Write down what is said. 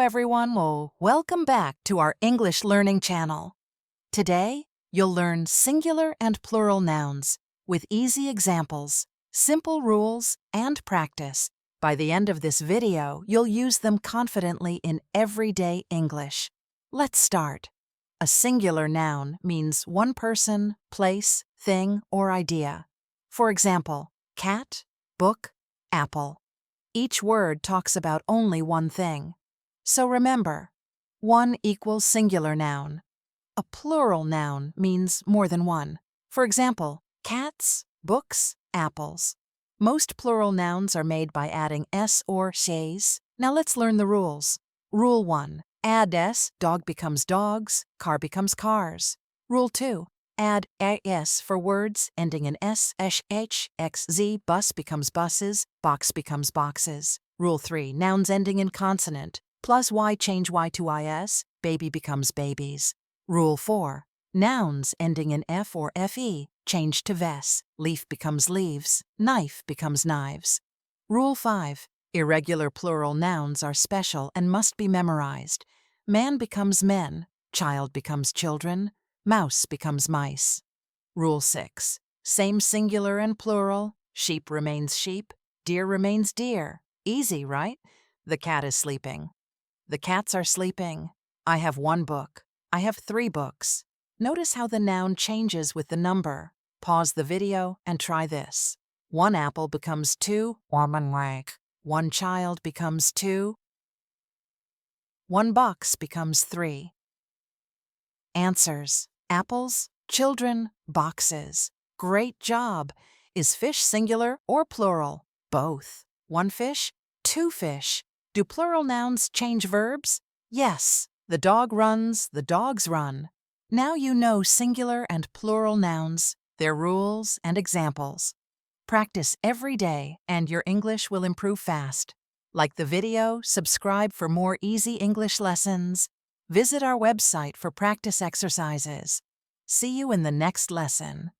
everyone. Welcome back to our English learning channel. Today, you'll learn singular and plural nouns with easy examples, simple rules, and practice. By the end of this video, you'll use them confidently in everyday English. Let's start. A singular noun means one person, place, thing, or idea. For example, cat, book, apple. Each word talks about only one thing. So remember, one equals singular noun. A plural noun means more than one. For example, cats, books, apples. Most plural nouns are made by adding s or ses. Now let's learn the rules. Rule 1. Add s, dog becomes dogs, car becomes cars. Rule 2. Add as for words ending in s, sh, h, x, z, bus becomes buses, box becomes boxes. Rule 3. Nouns ending in consonant. Plus y change y to is, baby becomes babies. Rule 4. Nouns ending in f or fe change to ves, leaf becomes leaves, knife becomes knives. Rule 5. Irregular plural nouns are special and must be memorized. Man becomes men, child becomes children, mouse becomes mice. Rule 6. Same singular and plural, sheep remains sheep, deer remains deer. Easy, right? The cat is sleeping. The cats are sleeping. I have 1 book. I have 3 books. Notice how the noun changes with the number. Pause the video and try this. 1 apple becomes 2. 1 child becomes 2. 1 box becomes 3. Answers: apples, children, boxes. Great job! Is fish singular or plural? Both. 1 fish, 2 fish. Do plural nouns change verbs? Yes. The dog runs, the dogs run. Now you know singular and plural nouns, their rules and examples. Practice every day and your English will improve fast. Like the video, subscribe for more easy English lessons. Visit our website for practice exercises. See you in the next lesson.